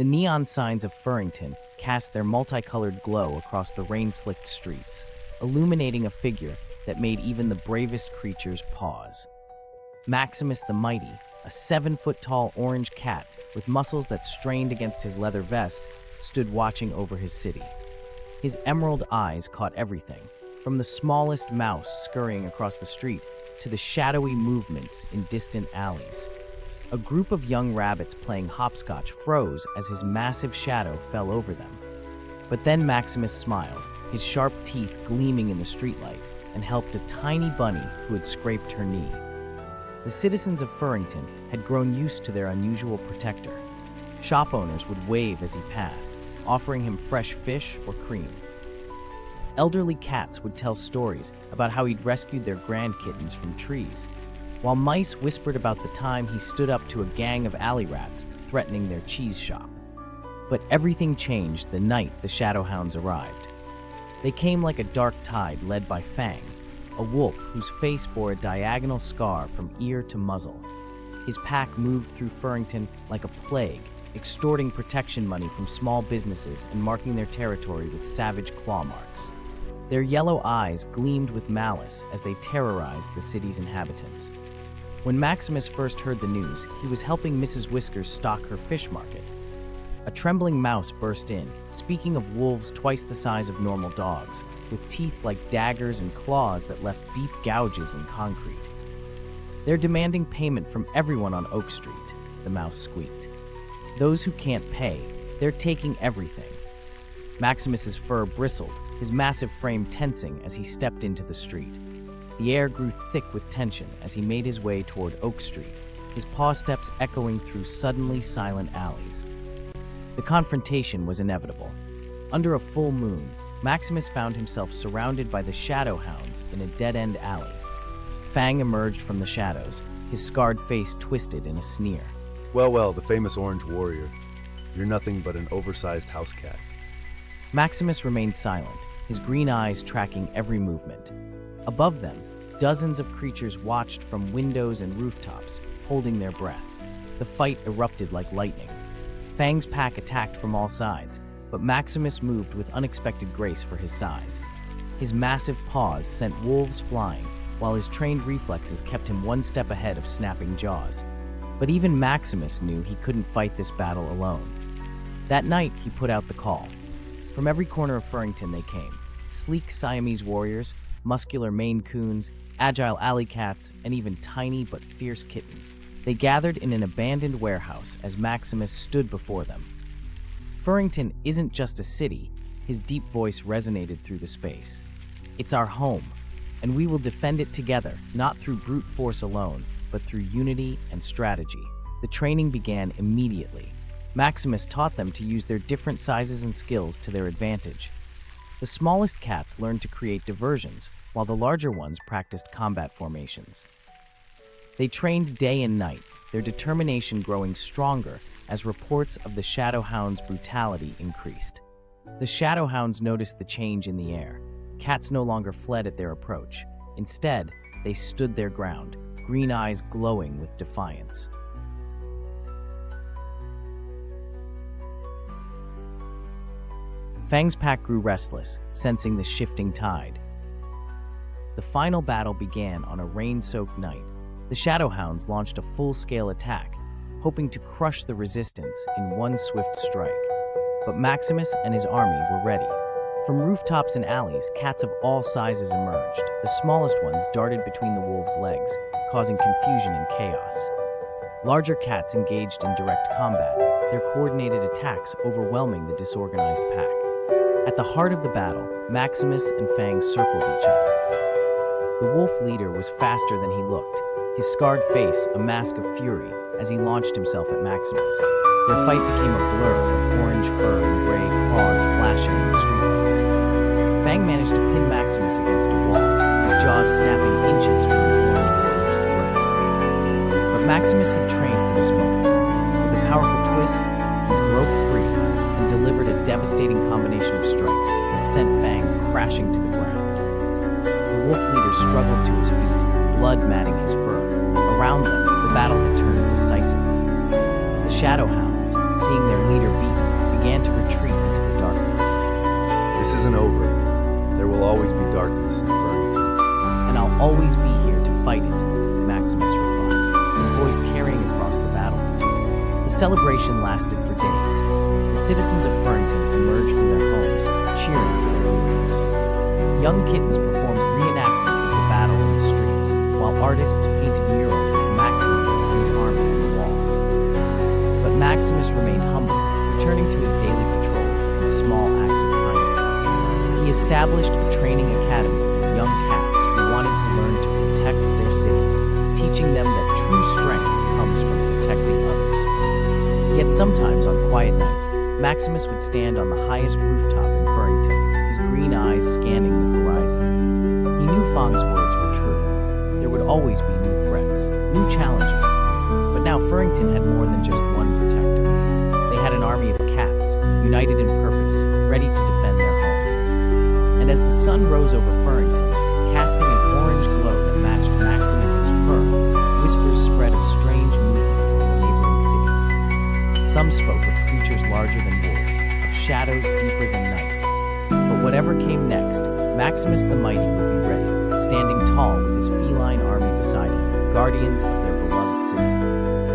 The neon signs of Furrington cast their multicolored glow across the rain-slicked streets, illuminating a figure that made even the bravest creatures pause. Maximus the Mighty, a 7-foot-tall orange cat with muscles that strained against his leather vest, stood watching over his city. His emerald eyes caught everything, from the smallest mouse scurrying across the street to the shadowy movements in distant alleys. A group of young rabbits playing hopscotch froze as his massive shadow fell over them. But then Maximus smiled, his sharp teeth gleaming in the streetlight, and helped a tiny bunny who had scraped her knee. The citizens of Furrington had grown used to their unusual protector. Shop owners would wave as he passed, offering him fresh fish or cream. Elderly cats would tell stories about how he'd rescued their grandkittens from trees, while mice whispered about the time he stood up to a gang of alley rats threatening their cheese shop. But everything changed the night the Shadowhounds arrived. They came like a dark tide led by Fang, a wolf whose face bore a diagonal scar from ear to muzzle. His pack moved through Furrington like a plague, extorting protection money from small businesses and marking their territory with savage claw marks. Their yellow eyes gleamed with malice as they terrorized the city's inhabitants. When Maximus first heard the news, he was helping Mrs. Whiskers stock her fish market. A trembling mouse burst in, speaking of wolves twice the size of normal dogs, with teeth like daggers and claws that left deep gouges in concrete. "They're demanding payment from everyone on Oak Street," the mouse squeaked. "Those who can't pay, they're taking everything." Maximus's fur bristled, his massive frame tensing as he stepped into the street. The air grew thick with tension as he made his way toward Oak Street, his paw steps echoing through suddenly silent alleys. The confrontation was inevitable. Under a full moon, Maximus found himself surrounded by the Shadowhounds in a dead-end alley. Fang emerged from the shadows, his scarred face twisted in a sneer. Well, the famous Orange Warrior. You're nothing but an oversized house cat." Maximus remained silent, his green eyes tracking every movement. Above them, dozens of creatures watched from windows and rooftops, holding their breath. The fight erupted like lightning. Fang's pack attacked from all sides, but Maximus moved with unexpected grace for his size. His massive paws sent wolves flying, while his trained reflexes kept him one step ahead of snapping jaws. But even Maximus knew he couldn't fight this battle alone. That night, he put out the call. From every corner of Furrington they came, sleek Siamese warriors, muscular Maine Coons, agile alley cats, and even tiny but fierce kittens. They gathered in an abandoned warehouse as Maximus stood before them. Furrington isn't just a city, his deep voice resonated through the space. It's our home, and we will defend it together, not through brute force alone, but through unity and strategy. The training began immediately. Maximus taught them to use their different sizes and skills to their advantage. The smallest cats learned to create diversions, while the larger ones practiced combat formations. They trained day and night, their determination growing stronger as reports of the Shadowhounds' brutality increased. The Shadowhounds noticed the change in the air. Cats no longer fled at their approach. Instead, they stood their ground, green eyes glowing with defiance. Fang's pack grew restless, sensing the shifting tide. The final battle began on a rain-soaked night. The Shadowhounds launched a full-scale attack, hoping to crush the resistance in one swift strike. But Maximus and his army were ready. From rooftops and alleys, cats of all sizes emerged. The smallest ones darted between the wolves' legs, causing confusion and chaos. Larger cats engaged in direct combat, their coordinated attacks overwhelming the disorganized pack. At the heart of the battle, Maximus and Fang circled each other. The wolf leader was faster than he looked, his scarred face a mask of fury as he launched himself at Maximus. Their fight became a blur of orange fur and gray claws flashing in the streetlights. Fang managed to pin Maximus against a wall, his jaws snapping inches from the orange warrior's throat. But Maximus had trained for this moment. With a powerful twist, he broke free and delivered a devastating combination of strikes that sent Fang crashing to the ground. The wolf leader struggled to his feet, blood matting his fur. Around them, the battle had turned decisively. The Shadowhounds, seeing their leader beaten, always be here to fight it," Maximus replied, his voice carrying across the battlefield. The celebration lasted for days. The citizens of Furrington emerged from their homes, cheering for their heroes. Young kittens performed reenactments of the battle in the streets, while artists painted murals of Maximus and his army on the walls. But Maximus remained humble, returning to his daily patrols and small acts of kindness. He established a training academy for young cats who wanted to learn to protect their city, teaching them that true strength comes from protecting others. Yet sometimes on quiet nights, Maximus would stand on the highest rooftop in Furrington, his green eyes scanning the horizon. He knew Fong's words were true. There would always be new threats, new challenges. But now Furrington had more than just one protector. They had an army of cats, united in purpose, ready to defend their home. And as the sun rose over Furrington, casting an orange glow that matched Maximus's fur, whispers spread of strange movements in the neighboring cities. Some spoke of creatures larger than wolves, of shadows deeper than night. But whatever came next, Maximus the Mighty would be ready, standing tall with his feline army beside him, guardians of their beloved city.